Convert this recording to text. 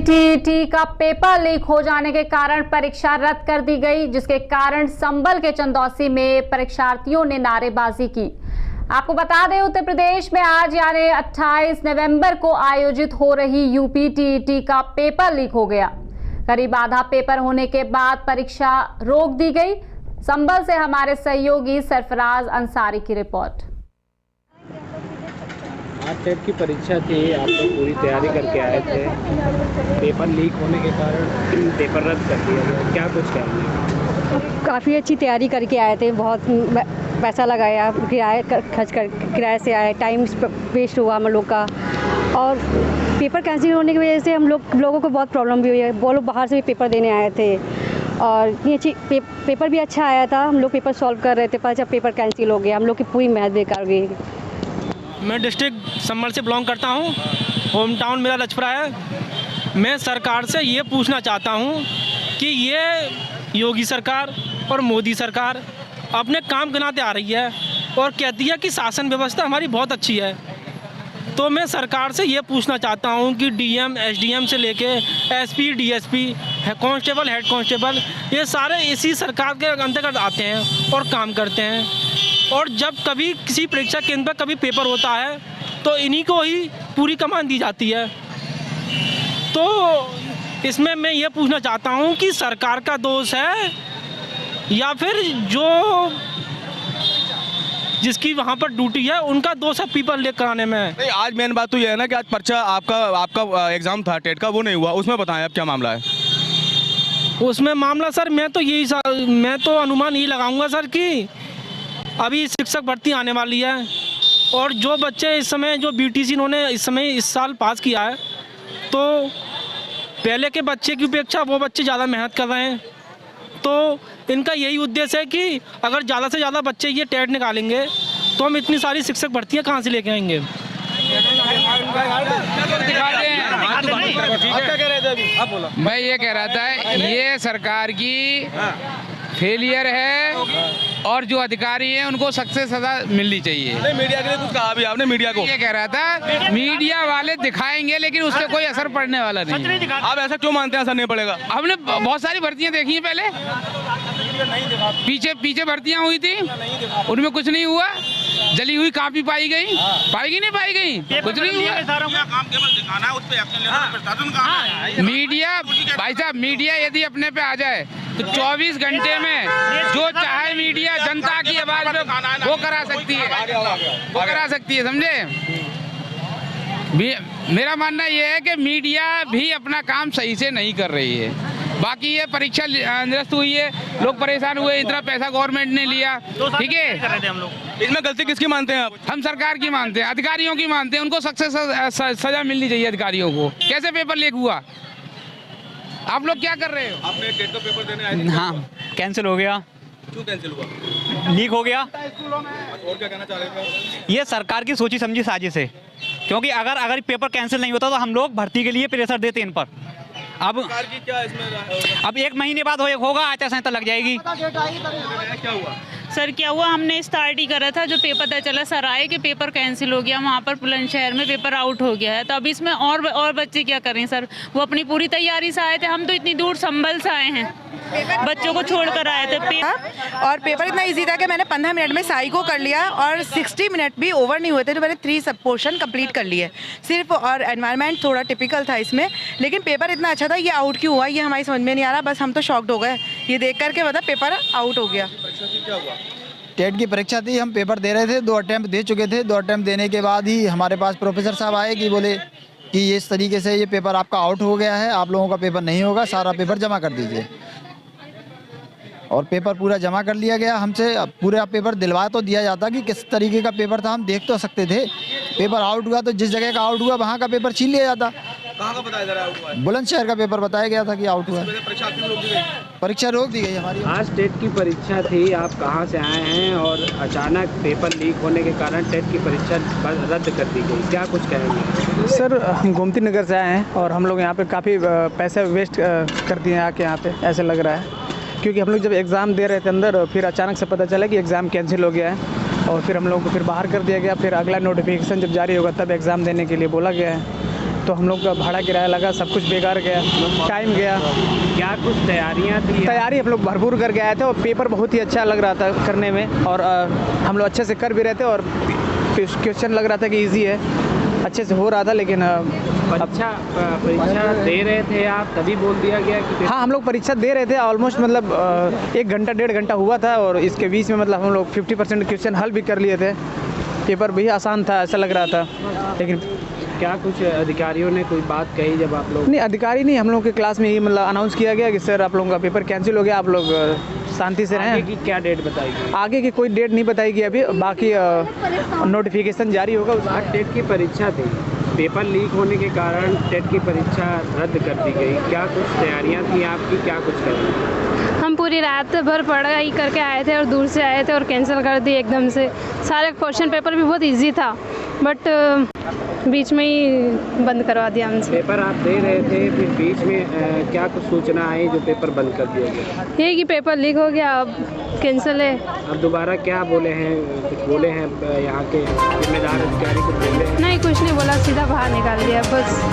TET का paper leak हो जाने के कारण परीक्षा रद्द कर दी गई, जिसके कारण संभल के चंदौसी में परीक्षार्थियों ने नारेबाजी की। आपको बता दें, उत्तर प्रदेश में आज यानी 28 नवंबर को आयोजित हो रही यूपी टीईटी का पेपर लीक हो गया। करीब आधा पेपर होने के बाद परीक्षा रोक दी गई। संभल से हमारे सहयोगी सरफराज अंसारी की रिपोर्ट। आज टेट की परीक्षा थी, आप लोग पूरी तैयारी करके आए थे, पेपर लीक होने के कारण पेपर रद्द कर दिया गया, क्या कुछ कहेंगे? काफ़ी अच्छी तैयारी करके आए थे, बहुत पैसा लगाया, किराए खर्च कर किराए से आए, टाइम वेस्ट हुआ हम लोग का, और पेपर कैंसिल होने की वजह से हम लोगों को बहुत प्रॉब्लम भी हुई है। वो लोग बाहर से भी पेपर देने आए थे और इतनी अच्छी पेपर भी अच्छा आया था। हम लोग पेपर सॉल्व कर रहे थे, पर जब पेपर कैंसिल हो गया हम लोग की पूरी मेहनत बेकार हो गई। मैं डिस्ट्रिक्ट संभल से बिलोंग करता हूं, होम टाउन मेरा लचपरा है। मैं सरकार से ये पूछना चाहता हूं कि ये योगी सरकार और मोदी सरकार अपने काम गिनाते आ रही है और कहती है कि शासन व्यवस्था हमारी बहुत अच्छी है। तो मैं सरकार से ये पूछना चाहता हूं कि डीएम, एसडीएम से लेके SP, DSP, constable, head constable, ये सारे इसी सरकार के अंतर्गत आते हैं और काम करते हैं। और जब कभी किसी परीक्षा केंद्र पर कभी पेपर होता है तो इन्हीं को ही पूरी कमान दी जाती है। तो इसमें मैं ये पूछना चाहता हूँ कि सरकार का दोष है या फिर जो जिसकी वहाँ पर ड्यूटी है उनका दोष है पेपर लीक कराने में। नहीं, आज मेन बात तो ये है ना कि आज पर्चा आपका एग्जाम था टेट का, वो नहीं हुआ, उसमें बताएं अब क्या मामला है? उसमें मामला सर मैं तो अनुमान ये लगाऊंगा सर कि अभी शिक्षक भर्ती आने वाली है और जो बच्चे इस समय जो बीटीसी इन्होंने इस साल पास किया है, तो पहले के बच्चे की अपेक्षा वो बच्चे ज़्यादा मेहनत कर रहे हैं। तो इनका यही उद्देश्य है कि अगर ज़्यादा से ज़्यादा बच्चे ये टेट निकालेंगे तो हम इतनी सारी शिक्षक भर्तियाँ कहाँ से लेके आएंगे? मैं ये कह रहा था, ये सरकार की फेलियर है और जो अधिकारी हैं उनको सख्त से सजा मिलनी चाहिए। नहीं, मीडिया के लिए कुछ कहा भी आपने मीडिया को? ये कह रहा था मीडिया वाले दिखाएंगे लेकिन उससे कोई असर पड़ने वाला नहीं। आप ऐसा क्यों मानते हैं असर नहीं पड़ेगा? हमने बहुत सारी भर्तियां देखी हैं पहले, पीछे भर्तियां हुई थी, उनमें कुछ नहीं हुआ। जली हुई कापी पाई गई, नहीं पाई गई, कुछ नहीं हुआ। मीडिया भाई साहब, मीडिया यदि अपने पे आ जाए तो 24 घंटे में जो चाहे मीडिया जनता की आवाज में वो करा सकती है, समझे? मेरा मानना ये है कि मीडिया भी अपना काम सही से नहीं कर रही है। बाकी ये परीक्षा निरस्त हुई है, लोग परेशान हुए, इतना पैसा गवर्नमेंट ने लिया, ठीक है। इसमें गलती किसकी मानते हैं आप? हम सरकार की मानते हैं, अधिकारियों की मानते हैं। उनको सख्त से सजा मिलनी चाहिए अधिकारियों को। कैसे पेपर लीक हुआ? आप लोग क्या कर रहे हो? आपने टेट का पेपर देने आए थे? हाँ, कैंसिल हो गया। क्यों कैंसिल हुआ? लीक हो गया। और क्या कहना चाह रहे थे? ये सरकार की सोची समझी साजिश है, क्योंकि अगर पेपर कैंसिल नहीं होता तो हम लोग भर्ती के लिए प्रेशर देते इन पर। अब क्या इसमें अब 1 महीने बाद होगा, आचार संहिता लग जाएगी। क्या हुआ सर? क्या हुआ, हमने स्टार्ट ही करा था, जो पेपर पता चला सर आए कि पेपर कैंसिल हो गया, वहाँ पर बुलंदशहर में पेपर आउट हो गया है। तो अब इसमें और बच्चे क्या करें सर? वो अपनी पूरी तैयारी से आए थे, हम तो इतनी दूर संभल से आए हैं, बच्चों को छोड़कर आए थे। और पेपर इतना इजी था कि मैंने 15 मिनट में साई को कर लिया और 60 मिनट भी ओवर नहीं हुए थे, तो मैंने 3 सब पोर्शन कंप्लीट कर लिए सिर्फ। और एनवायरनमेंट थोड़ा टिपिकल था इसमें, लेकिन पेपर इतना अच्छा था। ये आउट क्यों हुआ ये हमारी समझ में नहीं आ रहा। बस हम तो शॉक्ड हो गए ये देख करके, मतलब पेपर आउट हो गया। टेट की परीक्षा थी, हम पेपर दे रहे थे, 2 अटैम्प्ट दे चुके थे। 2 अटैम्प्ट देने के बाद ही हमारे पास प्रोफेसर साहब आए कि बोले कि इस तरीके से ये पेपर आपका आउट हो गया है, आप लोगों का पेपर नहीं होगा, सारा पेपर जमा कर दीजिए। और पेपर पूरा जमा कर लिया गया हमसे। पूरा पेपर दिलवा तो दिया जाता कि किस तरीके का पेपर था, हम देख तो सकते थे। पेपर आउट हुआ तो जिस जगह का आउट हुआ वहाँ का पेपर छीन लिया जाता। कहाँ का बताया जा रहा है? बुलंदशहर का पेपर बताया गया था कि आउट हुआ। परीक्षा रोक दी गई हमारी। आज टेट की परीक्षा थी, आप कहाँ से आए हैं और अचानक पेपर लीक होने के कारण टेट की परीक्षा रद्द कर दी गई, क्या कुछ कहेंगे? सर, हम गोमती नगर से आए हैं और हम लोग यहाँ पे काफ़ी पैसे वेस्ट कर दिए आके यहाँ पे, ऐसे लग रहा है। क्योंकि हम लोग जब एग्ज़ाम दे रहे थे अंदर, फिर अचानक से पता चला कि एग्ज़ाम कैंसिल हो गया है और फिर हम लोग को फिर बाहर कर दिया गया। फिर अगला नोटिफिकेशन जब जारी होगा तब एग्ज़ाम देने के लिए बोला गया है। तो हम लोग का भाड़ा किराया लगा, सब कुछ बेकार गया, टाइम गया। क्या कुछ तैयारियां थी? तैयारी हम लोग भरपूर करके आए थे और पेपर बहुत ही अच्छा लग रहा था करने में, और हम लोग अच्छे से कर भी रहे थे और क्वेश्चन लग रहा था कि इजी है, अच्छे से हो रहा था। लेकिन परीक्षा दे रहे थे आप, तभी बोल दिया गया कि हाँ, हम लोग परीक्षा दे रहे थे ऑलमोस्ट, मतलब 1 घंटा 1.5 घंटा हुआ था, और इसके बीच में मतलब हम लोग 50% क्वेश्चन हल भी कर लिए थे। पेपर भी आसान था ऐसा लग रहा था। लेकिन क्या कुछ अधिकारियों ने कोई बात कही जब आप लोग? नहीं, अधिकारी नहीं, हम लोग के क्लास में ही मतलब अनाउंस किया गया कि सर आप लोगों का पेपर कैंसिल हो गया, आप लोग शांति से रहें। आगे की क्या डेट बताई गई? आगे की कोई डेट नहीं बताई गई अभी, बाकी नोटिफिकेशन जारी होगा। आज टेट की परीक्षा थी, पेपर लीक होने के कारण टेट की परीक्षा रद्द कर दी गई। क्या कुछ तैयारियां थी आपकी, क्या कुछ करें? हम पूरी रात भर पढ़ाई करके आए थे और दूर से आए थे और कैंसिल कर दी एकदम से। सारे क्वेश्चन पेपर भी बहुत इजी था, बट बीच में ही बंद करवा दिया हमसे। पेपर आप दे रहे थे, फिर बीच में क्या कुछ सूचना आई जो पेपर बंद कर दिया गया? यही कि पेपर लीक हो गया, अब कैंसिल है। अब दोबारा क्या बोले हैं, कुछ बोले हैं यहाँ के जिम्मेदार अधिकारी, कुछ बोले हैं? नहीं, कुछ नहीं बोला, सीधा बाहर निकाल दिया बस।